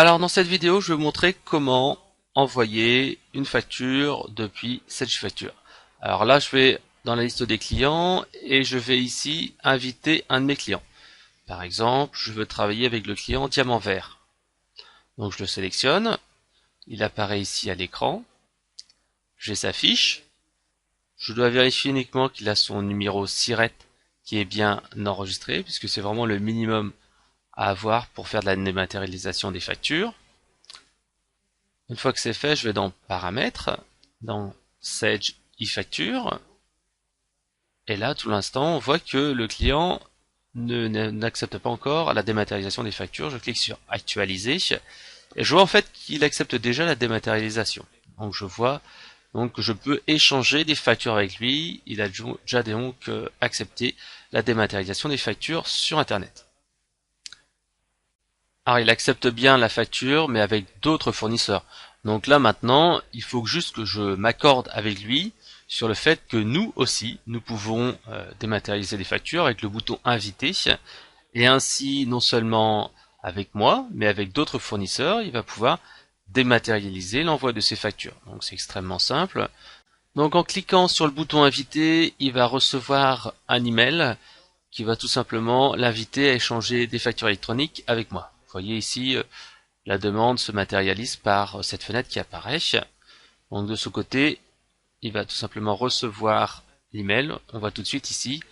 Alors dans cette vidéo, je vais vous montrer comment envoyer une facture depuis SageFacture. Alors là, je vais dans la liste des clients et je vais ici inviter un de mes clients. Par exemple, je veux travailler avec le client Diamant Vert. Donc je le sélectionne, il apparaît ici à l'écran, j'ai sa fiche, je dois vérifier uniquement qu'il a son numéro SIRET qui est bien enregistré, puisque c'est vraiment le minimum à avoir pour faire de la dématérialisation des factures. Une fois que c'est fait, je vais dans Paramètres, dans Sage e-facture, et là, tout l'instant, on voit que le client n'accepte pas encore la dématérialisation des factures. Je clique sur Actualiser, et je vois en fait qu'il accepte déjà la dématérialisation. Donc je vois que je peux échanger des factures avec lui. Il a déjà donc accepté la dématérialisation des factures sur Internet. Alors il accepte bien la facture, mais avec d'autres fournisseurs. Donc là maintenant, il faut juste que je m'accorde avec lui sur le fait que nous aussi, nous pouvons dématérialiser des factures avec le bouton inviter. Et ainsi, non seulement avec moi, mais avec d'autres fournisseurs, il va pouvoir dématérialiser l'envoi de ses factures. Donc c'est extrêmement simple. Donc en cliquant sur le bouton inviter, il va recevoir un email qui va tout simplement l'inviter à échanger des factures électroniques avec moi. Vous voyez ici, la demande se matérialise par cette fenêtre qui apparaît. Donc de ce côté, il va tout simplement recevoir l'email. On voit tout de suite ici,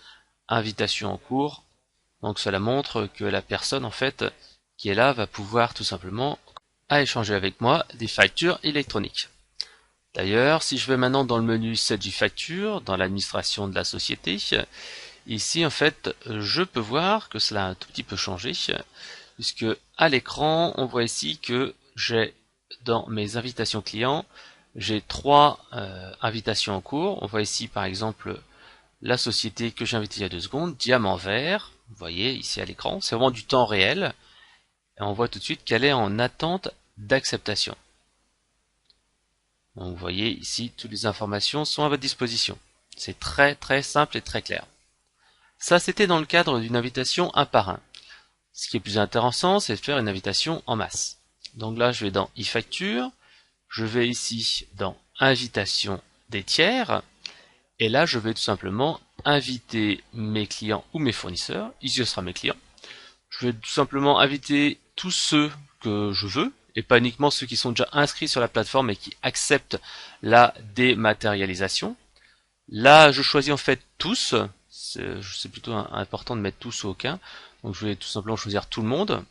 invitation en cours. Donc cela montre que la personne en fait qui est là va pouvoir tout simplement échanger avec moi des factures électroniques. D'ailleurs, si je vais maintenant dans le menu Sage Facture, dans l'administration de la société, ici en fait je peux voir que cela a un tout petit peu changé, puisque à l'écran on voit ici que j'ai dans mes invitations clients, j'ai trois invitations en cours. On voit ici par exemple la société que j'ai invitée il y a 2 secondes, Diamant Vert, vous voyez ici à l'écran, c'est vraiment du temps réel, et on voit tout de suite qu'elle est en attente d'acceptation. Donc vous voyez ici, toutes les informations sont à votre disposition. C'est très très simple et très clair. Ça c'était dans le cadre d'une invitation un par un. Ce qui est plus intéressant, c'est de faire une invitation en masse. Donc là je vais dans e-facture, je vais ici dans invitation des tiers, et là je vais tout simplement inviter mes clients ou mes fournisseurs. Ici ce sera mes clients. Je vais tout simplement inviter tous ceux que je veux, et pas uniquement ceux qui sont déjà inscrits sur la plateforme et qui acceptent la dématérialisation. Là je choisis en fait tous, c'est plutôt important de mettre tous ou aucun, donc je vais tout simplement choisir tout le monde.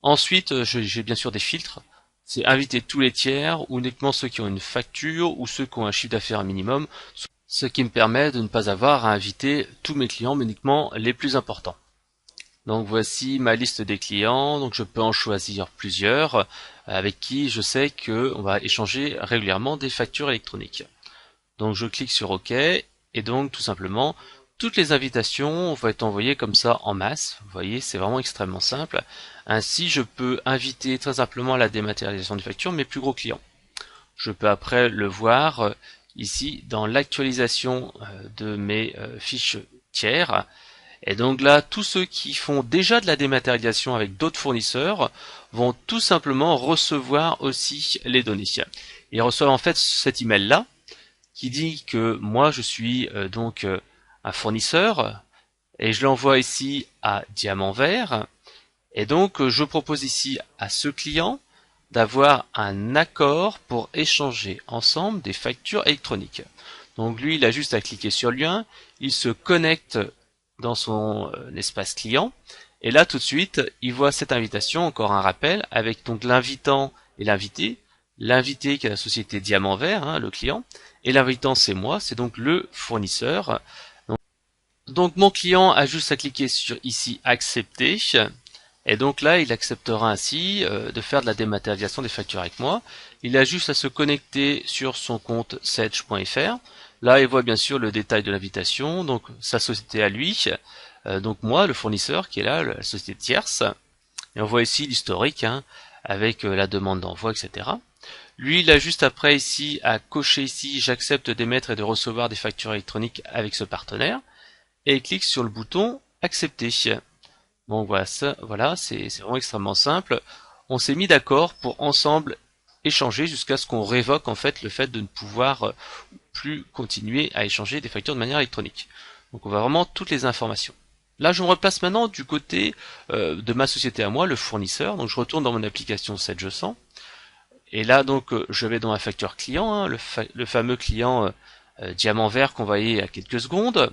Ensuite j'ai bien sûr des filtres, c'est inviter tous les tiers, ou uniquement ceux qui ont une facture, ou ceux qui ont un chiffre d'affaires minimum, ce qui me permet de ne pas avoir à inviter tous mes clients, mais uniquement les plus importants. Donc voici ma liste des clients, donc je peux en choisir plusieurs avec qui je sais qu'on va échanger régulièrement des factures électroniques. Donc je clique sur OK, et donc tout simplement toutes les invitations vont être envoyées comme ça en masse. Vous voyez, c'est vraiment extrêmement simple. Ainsi je peux inviter très simplement à la dématérialisation des factures mes plus gros clients. Je peux après le voir ici dans l'actualisation de mes fiches tiers. Et donc là, tous ceux qui font déjà de la dématérialisation avec d'autres fournisseurs vont tout simplement recevoir aussi les données. Ils reçoivent en fait cet email-là qui dit que moi je suis un fournisseur, et je l'envoie ici à Diamant Vert. Et donc je propose ici à ce client d'avoir un accord pour échanger ensemble des factures électroniques. Donc lui, il a juste à cliquer sur le lien, il se connecte dans son espace client, et là tout de suite, il voit cette invitation, encore un rappel, avec donc l'invitant et l'invité. L'invité qui est la société Diamant Vert, hein, le client, et l'invitant c'est moi, c'est donc le fournisseur. Donc mon client a juste à cliquer sur ici accepter, et donc là il acceptera ainsi de faire de la dématérialisation des factures avec moi. Il a juste à se connecter sur son compte sage.fr. Là il voit bien sûr le détail de l'invitation, donc sa société à lui, donc moi le fournisseur qui est là, la société tierce, et on voit ici l'historique hein, avec la demande d'envoi, etc. Lui, il a juste après ici à cocher ici j'accepte d'émettre et de recevoir des factures électroniques avec ce partenaire, et il clique sur le bouton accepter. Bon voilà, c'est vraiment extrêmement simple. on s'est mis d'accord pour ensemble échanger jusqu'à ce qu'on révoque en fait le fait de ne pouvoir plus continuer à échanger des factures de manière électronique. Donc on voit vraiment toutes les informations. Là, je me replace maintenant du côté de ma société à moi, le fournisseur. Donc je retourne dans mon application 7G100. Et là, donc, je vais dans ma facture client, hein, le fameux client diamant vert qu'on voyait il y a quelques secondes.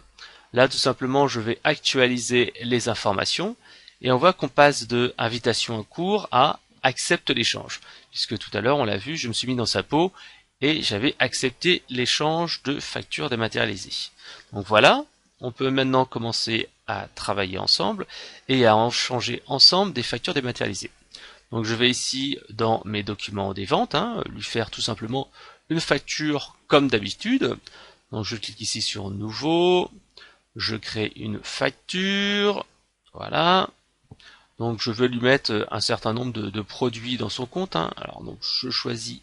Là, tout simplement, je vais actualiser les informations. Et on voit qu'on passe de invitation en cours à accepte l'échange. Puisque tout à l'heure, on l'a vu, je me suis mis dans sa peau et j'avais accepté l'échange de factures dématérialisées. Donc voilà, on peut maintenant commencer à travailler ensemble et à en changer ensemble des factures dématérialisées. Donc je vais ici dans mes documents des ventes, hein, lui faire tout simplement une facture comme d'habitude. Donc je clique ici sur nouveau, je crée une facture, voilà. Donc je vais lui mettre un certain nombre de produits dans son compte, hein. Alors donc je choisis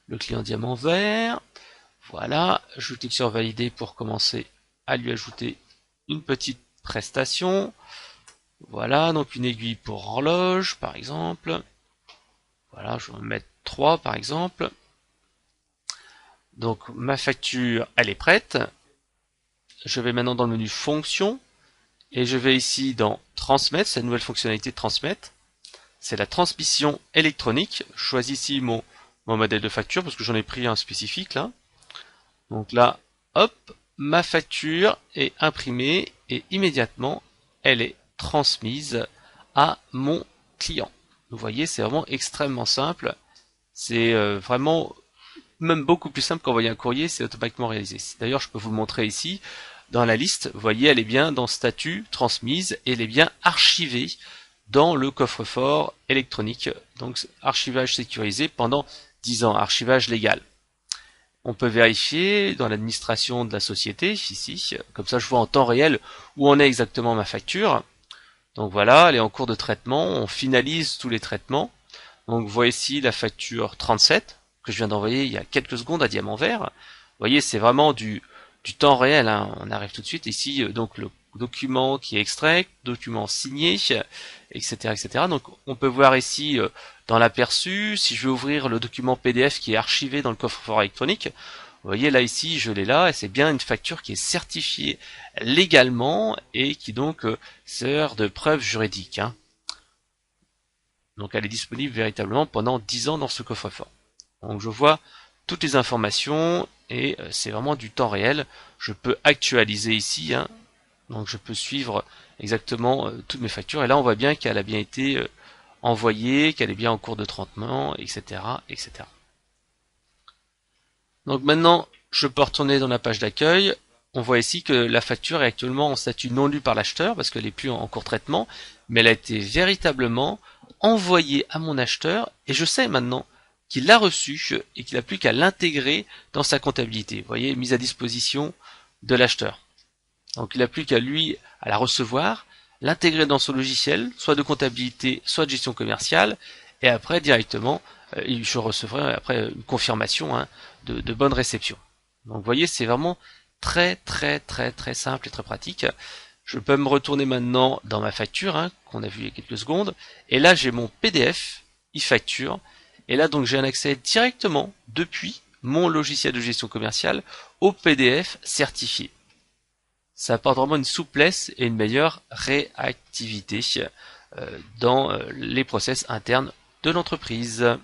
le client diamant vert, voilà, je clique sur valider pour commencer à lui ajouter une petite prestation. Voilà, donc une aiguille pour horloge par exemple. Voilà, je vais en mettre 3 par exemple. Donc ma facture, elle est prête. Je vais maintenant dans le menu fonction et je vais ici dans transmettre, cette nouvelle fonctionnalité de transmettre. C'est la transmission électronique. Je choisis ici mon modèle de facture parce que j'en ai pris un spécifique là. Donc là, hop, ma facture est imprimée et immédiatement elle est transmise à mon client. Vous voyez, c'est vraiment extrêmement simple. C'est vraiment même beaucoup plus simple qu'envoyer un courrier, c'est automatiquement réalisé. D'ailleurs, je peux vous le montrer ici. Dans la liste, vous voyez, elle est bien dans statut, transmise, et elle est bien archivée dans le coffre-fort électronique. Donc, archivage sécurisé pendant 10 ans, archivage légal. On peut vérifier dans l'administration de la société, ici, comme ça je vois en temps réel où en est exactement ma facture. Donc voilà, elle est en cours de traitement, on finalise tous les traitements. Donc vous voyez ici la facture 37 que je viens d'envoyer il y a quelques secondes à Diamant Vert. Vous voyez, c'est vraiment du temps réel, hein. On arrive tout de suite ici, donc le document qui est extrait, document signé, etc., etc. Donc on peut voir ici dans l'aperçu, si je veux ouvrir le document PDF qui est archivé dans le coffre-fort électronique, vous voyez là ici, je l'ai là, et c'est bien une facture qui est certifiée légalement et qui donc sert de preuve juridique, hein. Donc elle est disponible véritablement pendant 10 ans dans ce coffre-fort. Donc je vois toutes les informations et c'est vraiment du temps réel. Je peux actualiser ici, hein. Donc je peux suivre exactement toutes mes factures. Et là on voit bien qu'elle a bien été envoyée, qu'elle est bien en cours de traitement, etc., etc. Donc maintenant je peux retourner dans la page d'accueil. On voit ici que la facture est actuellement en statut non lu par l'acheteur parce qu'elle n'est plus en cours de traitement, mais elle a été véritablement envoyée à mon acheteur et je sais maintenant qu'il l'a reçue et qu'il n'a plus qu'à l'intégrer dans sa comptabilité. Vous voyez, mise à disposition de l'acheteur. Donc il n'a plus qu'à lui à la recevoir, l'intégrer dans son logiciel, soit de comptabilité, soit de gestion commerciale, et après directement, je recevrai après une confirmation, hein, de bonne réception. Donc vous voyez, c'est vraiment très très très très simple et très pratique. Je peux me retourner maintenant dans ma facture, hein, qu'on a vu il y a quelques secondes, et là j'ai mon PDF, e-facture, et là donc j'ai un accès directement depuis mon logiciel de gestion commerciale au PDF certifié. Ça apporte vraiment une souplesse et une meilleure réactivité dans les process internes de l'entreprise.